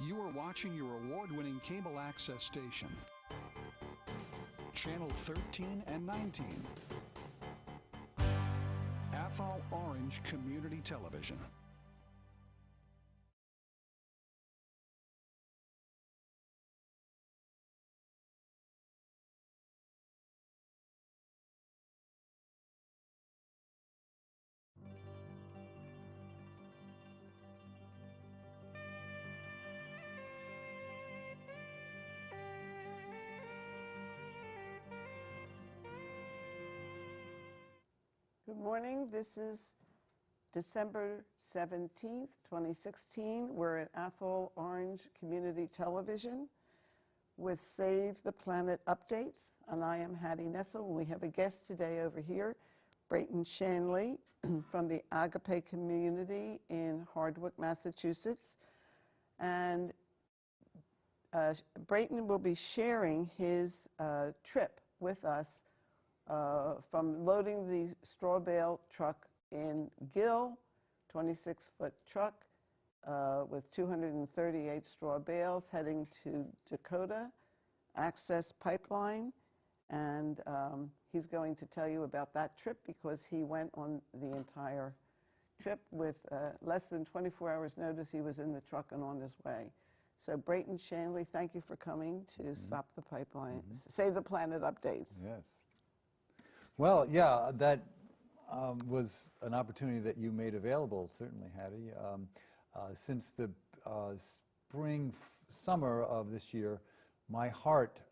You are watching your award-winning cable access station, Channel 13 and 19, Athol Orange Community Television. Good morning. This is December 17th, 2016. We're at Athol Orange Community Television with Save the Planet updates, and I am Hattie Nessel, and we have a guest today over here, Brayton Shanley from the Agape community in Hardwick, Massachusetts. And Brayton will be sharing his trip with us from loading the straw bale truck in Gill, 26-foot truck with 238 straw bales heading to Dakota Access Pipeline. And he's going to tell you about that trip because he went on the entire trip with less than 24 hours notice. He was in the truck and on his way. So Brayton Shanley, thank you for coming to Stop the Pipeline, Save the Planet updates. Yes. Well, yeah, that was an opportunity that you made available, certainly, Hattie. Since the summer of this year, my heart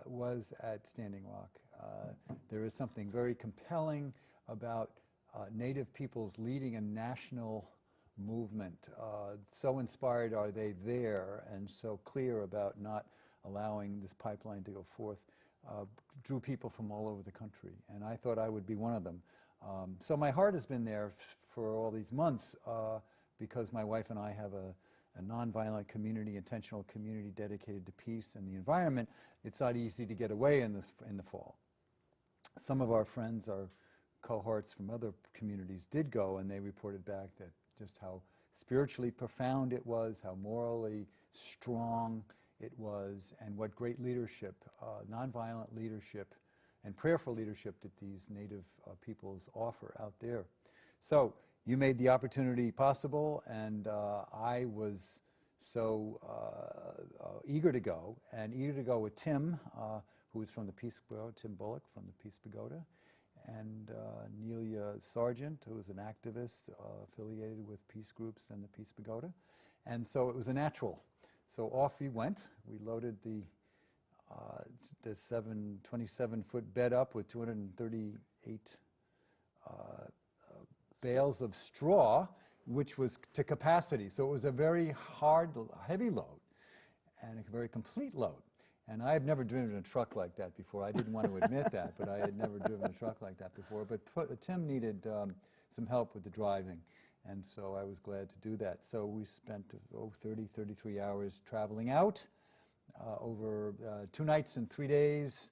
was at Standing Rock. There is something very compelling about Native peoples leading a national movement. So inspired are they there and so clear about not allowing this pipeline to go forth. Drew people from all over the country, and I thought I would be one of them. So my heart has been there for all these months because my wife and I have a nonviolent community, intentional community dedicated to peace and the environment. It's not easy to get away in the fall. Some of our friends, our cohorts from other communities did go, and they reported back that just how spiritually profound it was, how morally strong it was, and what great leadership, nonviolent leadership, and prayerful leadership that these Native peoples offer out there. So you made the opportunity possible, and I was so eager to go, and eager to go with Tim, who is from the Peace Pagoda, Tim Bullock from the Peace Pagoda, and Nelia Sargent, who is an activist affiliated with peace groups and the Peace Pagoda. And so it was a natural. So off we went. We loaded the 27-foot bed up with 238 bales of straw, which was to capacity. So it was a very hard, heavy load and a very complete load. And I had never driven a truck like that before. I didn't want to admit that, but I had never driven a truck like that before. But Tim needed some help with the driving. And so I was glad to do that. So we spent 33 hours traveling out over 2 nights and 3 days.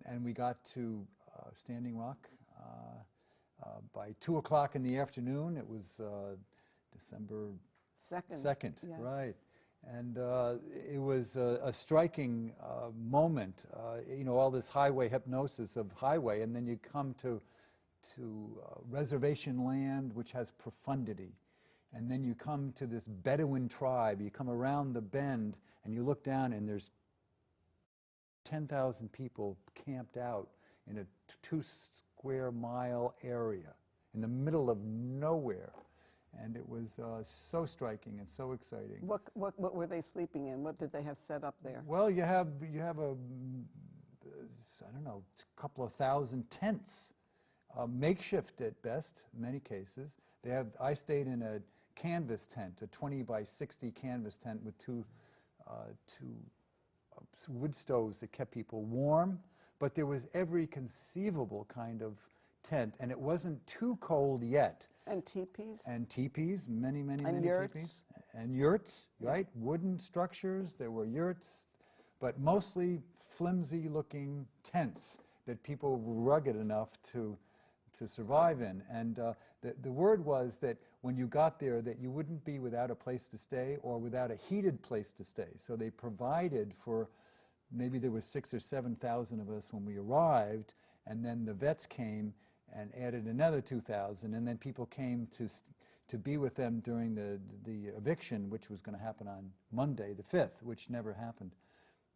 And we got to Standing Rock by 2 o'clock in the afternoon. It was December 2nd, yeah. Right. And it was a striking moment, you know, all this highway hypnosis of highway, and then you come to reservation land, which has profundity. And then you come to this Bedouin tribe. You come around the bend, and you look down, and there's 10,000 people camped out in a 2-square-mile area in the middle of nowhere. And it was so striking and so exciting. What were they sleeping in? What did they have set up there? Well, you have a, I don't know, a couple of thousand tents. Makeshift at best, many cases. I stayed in a canvas tent, a 20 by 60 canvas tent with two wood stoves that kept people warm, but there was every conceivable kind of tent, and it wasn't too cold yet. And teepees? And teepees, many yurts? teepees. And yurts, right? Wooden structures, there were yurts, but mostly flimsy-looking tents that people were rugged enough to survive in. And the word was that when you got there that you wouldn't be without a place to stay or without a heated place to stay. So they provided for, maybe there were 6,000 or 7,000 of us when we arrived, and then the vets came and added another 2,000, and then people came to be with them during the eviction, which was going to happen on Monday, the 5th, which never happened.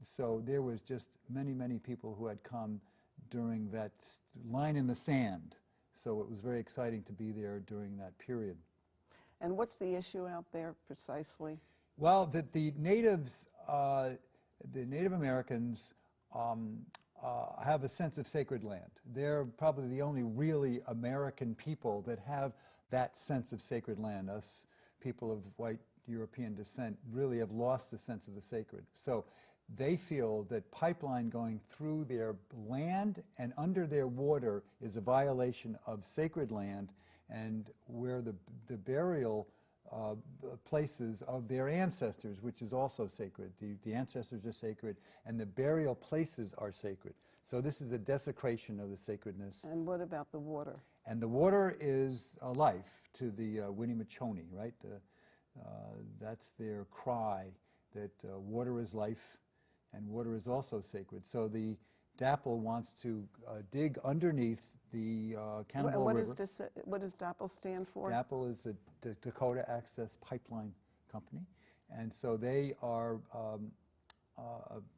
So there was just many, many people who had come during that line in the sand. So it was very exciting to be there during that period. And what's the issue out there precisely? Well, the natives, the Native Americans have a sense of sacred land. They're probably the only really American people that have that sense of sacred land. Us people of white European descent really have lost the sense of the sacred. So they feel that pipeline going through their land and under their water is a violation of sacred land, and where the burial places of their ancestors, which is also sacred. The ancestors are sacred, and the burial places are sacred. So this is a desecration of the sacredness. And what about the water? And the water is life to the Winnemachone, right? That's their cry, that water is life, and water is also sacred. So the DAPL wants to dig underneath the Cannibal River. What does DAPL stand for? DAPL is the Dakota Access Pipeline Company, and so they are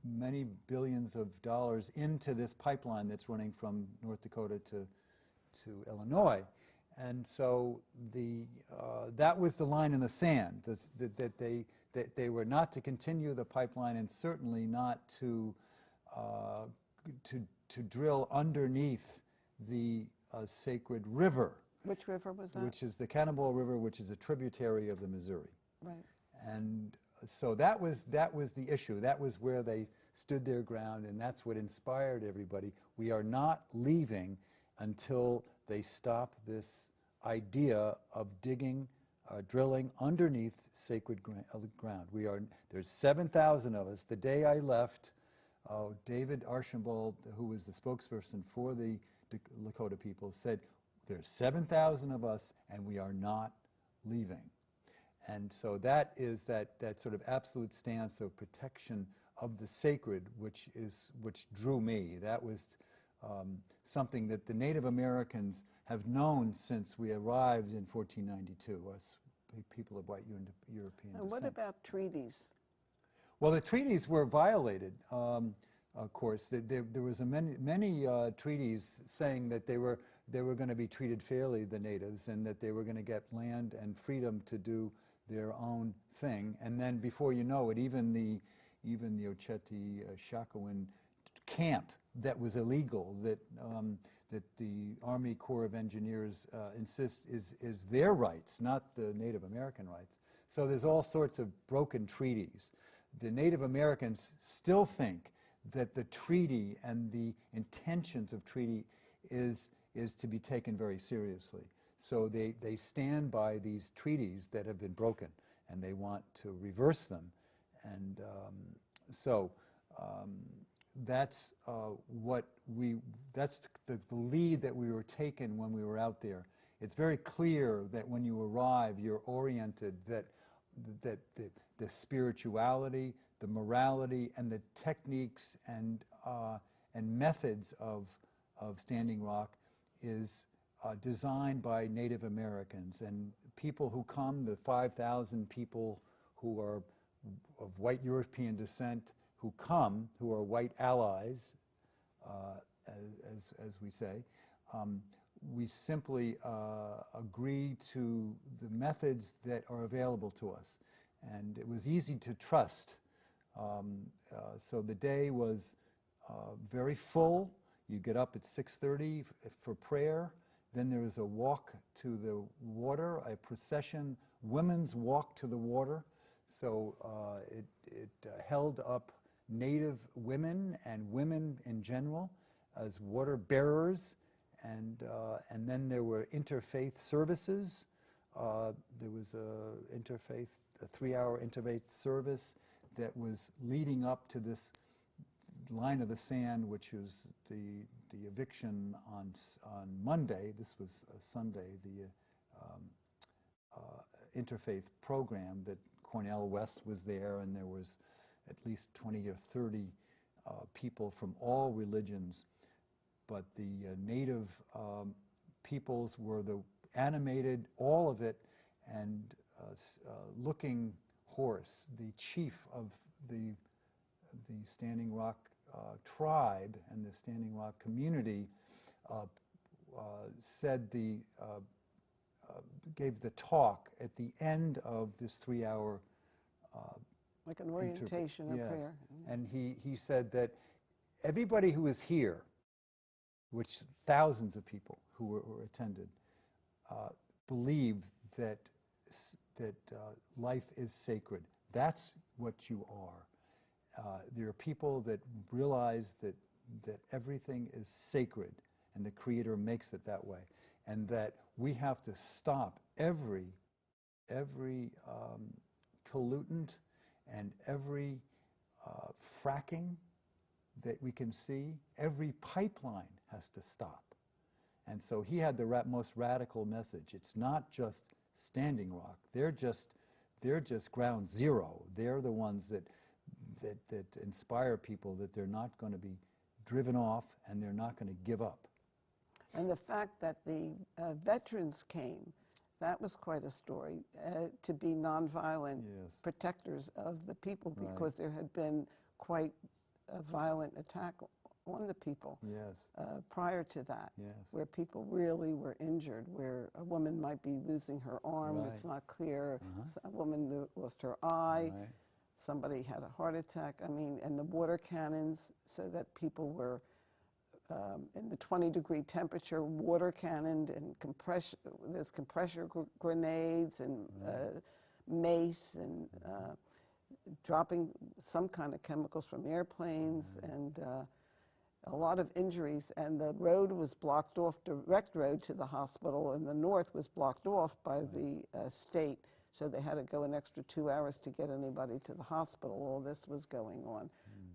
many billions of dollars into this pipeline that's running from North Dakota to Illinois. And so that was the line in the sand, that they were not to continue the pipeline, and certainly not to drill underneath the sacred river. Which river was that? Which is the Cannibal River, which is a tributary of the Missouri. Right. And so that was the issue. That was where they stood their ground, and that's what inspired everybody. We are not leaving until they stop this idea of digging, drilling underneath sacred ground. There's 7,000 of us. The day I left, David Archambault, who was the spokesperson for the Lakota people, said, there's 7,000 of us, and we are not leaving. And so that is that sort of absolute stance of protection of the sacred, which drew me. That was something that the Native Americans have known since we arrived in 1492, us people of white European descent. And what about treaties? Well, the treaties were violated, of course. There was many treaties saying that they were going to be treated fairly, the natives, and that they were going to get land and freedom to do their own thing. And then before you know it, even the Oceti Sakowin camp that was illegal, that the Army Corps of Engineers insist is their rights, not the Native American rights. So there's all sorts of broken treaties. The Native Americans still think that the treaty and the intentions of treaty is to be taken very seriously. So they stand by these treaties that have been broken, and they want to reverse them. And that's that's the lead that we were taken when we were out there. It's very clear that when you arrive, you're oriented that the spirituality, the morality, and the techniques and methods of Standing Rock is designed by Native Americans. And people who come, the 5,000 people who are of white European descent who come, who are white allies, as we say, we simply agree to the methods that are available to us. And it was easy to trust. So the day was very full. You get up at 6:30 for prayer. Then there was a walk to the water, a procession, women's walk to the water. So it held up Native women and women in general as water bearers, and then there were interfaith services. There was a 3-hour interfaith service that was leading up to this line of the sand, which was the eviction on Monday. This was Sunday. interfaith program that Cornel West was there, and there was at least 20 or 30 people from all religions, but the native peoples were the animated, all of it, and Looking Horse, the chief of the Standing Rock tribe and the Standing Rock community, gave the talk at the end of this 3-hour Like an orientation or yes. prayer. And he said that everybody who was here, which thousands of people who were attended, believed that life is sacred. That's what you are. There are people that realize that everything is sacred, and the Creator makes it that way, and that we have to stop every pollutant and every fracking that we can see. Every pipeline has to stop. And so he had the most radical message. It's not just Standing Rock. They're just ground zero. They're the ones that inspire people that they're not going to be driven off and they're not going to give up. And the fact that the veterans came, that was quite a story, to be nonviolent Yes. protectors of the people, Right. because there had been quite a violent attack on the people Yes. prior to that, Yes. where people really were injured, where a woman might be losing her arm, Right. it's not clear, Uh-huh. a woman lost her eye, Right. somebody had a heart attack, and the water cannons, so that people were in the 20-degree temperature, water cannoned, and there's compressor grenades and mace and dropping some kind of chemicals from airplanes, and a lot of injuries. And the road was blocked off, direct road to the hospital in the north was blocked off by the state, so they had to go an extra 2 hours to get anybody to the hospital. All this was going on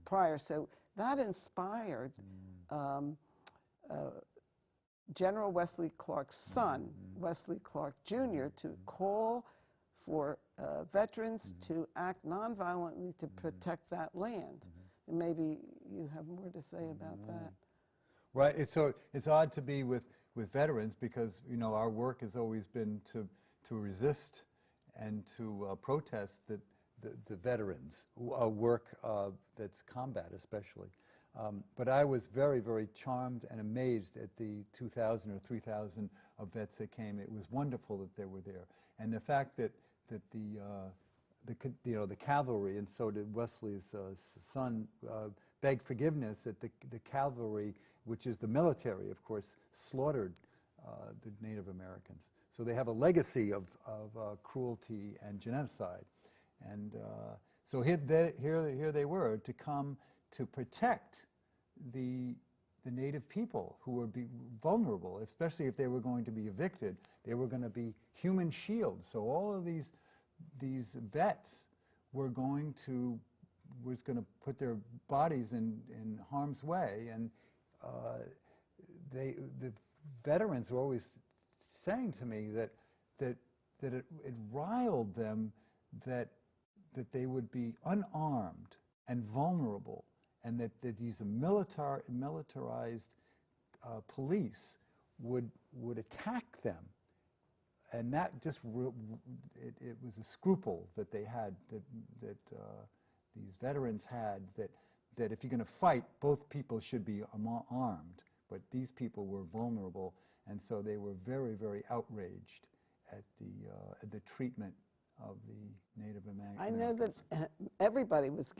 prior. So that inspired General Wesley Clark's son, Wesley Clark Jr., to call for veterans to act nonviolently to protect that land. And maybe you have more to say about that. Right. It's odd to be with veterans, because our work has always been to resist and to protest the veterans work that's combat, especially. But I was very, very charmed and amazed at the 2,000 or 3,000 of vets that came. It was wonderful that they were there, and the fact that the cavalry, and so did Wesley's son, begged forgiveness that the cavalry, which is the military, of course, slaughtered the Native Americans. So they have a legacy of cruelty and genocide, and so here they were to come to protect the Native people who were vulnerable, especially if they were going to be evicted. They were going to be human shields. So all of these vets were going to put their bodies in harm's way, and the veterans were always saying to me that it riled them that they would be unarmed and vulnerable, and that these militarized police would attack them, and that just it was a scruple that they had, that these veterans had, that if you're going to fight, both people should be armed, but these people were vulnerable, and so they were very, very outraged at the treatment of the Native Americans. I know that everybody was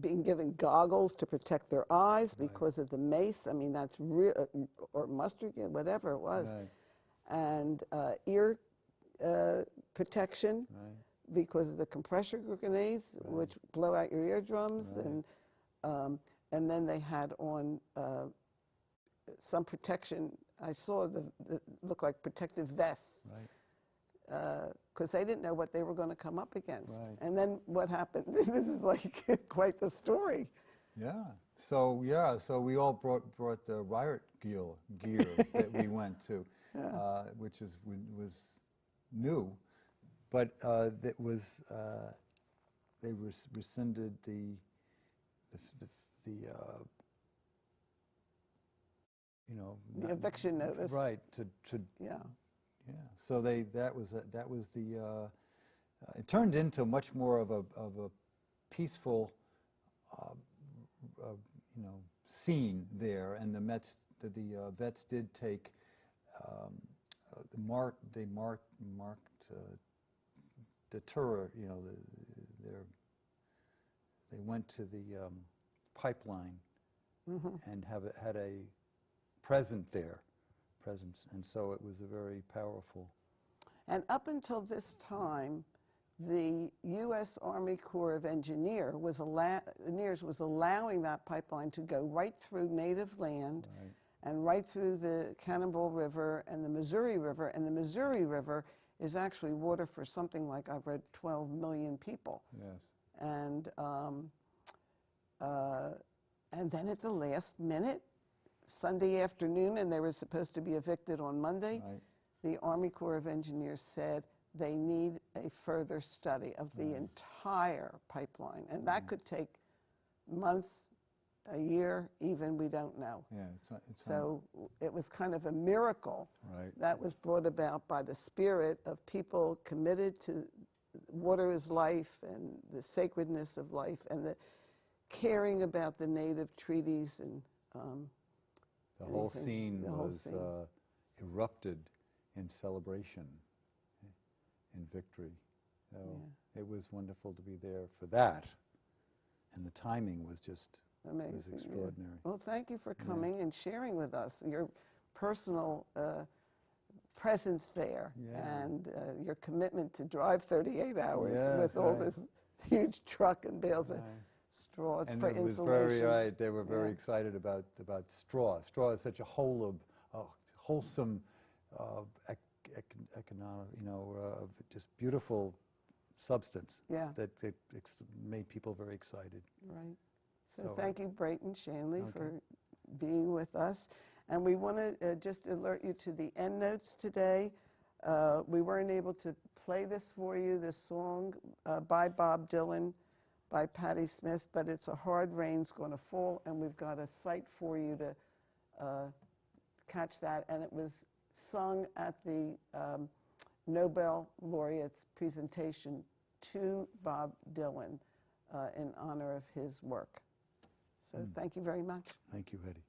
being given goggles to protect their eyes because of the mace. I mean, that's real, or mustard gas, whatever it was. Right. And ear protection because of the compressor grenades, which blow out your eardrums. And then they had on some protection. I saw the look like protective vests. Because they didn't know what they were going to come up against. Right. And then what happened? This is like quite the story. Yeah. So we all brought the riot gear that we went to, which was new, but that was they rescinded the you know, The eviction notice. right, Yeah. yeah. So that was the it turned into much more of a peaceful you know, scene there, and the vets did take they marked the tour, you know, they went to the pipeline and had a presence, and so it was a very powerful. And up until this time, the U.S. Army Corps of Engineers was allowing that pipeline to go right through native land Right. and right through the Cannonball River and the Missouri River. And the Missouri River is actually water for something like, I've read, 12 million people. Yes. And then at the last minute, Sunday afternoon, and they were supposed to be evicted on Monday, Right. the Army Corps of Engineers said they need a further study of the entire pipeline. And that could take months, a year, even, we don't know. Yeah. It's So it was kind of a miracle right. that was brought about by the spirit of people committed to water is life and the sacredness of life and the caring about the native treaties and The whole anything, scene the whole was scene. erupted in celebration, in victory. So Yeah. it was wonderful to be there for that, and the timing was just Amazing. was yeah. extraordinary. Well, thank you for coming and sharing with us your personal presence there Yeah. and your commitment to drive 38 hours Yes, with all right. this huge truck and bales of Right. straw And for it was insulation. very right. They were very Yeah. excited about straw. Straw is such a wholesome, economic, you know, just beautiful substance. Yeah. That made people very excited. Right. So So, thank you, Brayton Shanley, okay. for being with us. And we want to just alert you to the end notes today. We weren't able to play this for you, this song by Bob Dylan, by Patti Smith, but it's A Hard Rain's Gonna Fall, and we've got a site for you to catch that. And it was sung at the Nobel laureate's presentation to Bob Dylan in honor of his work. So thank you very much. Thank you, Hetty.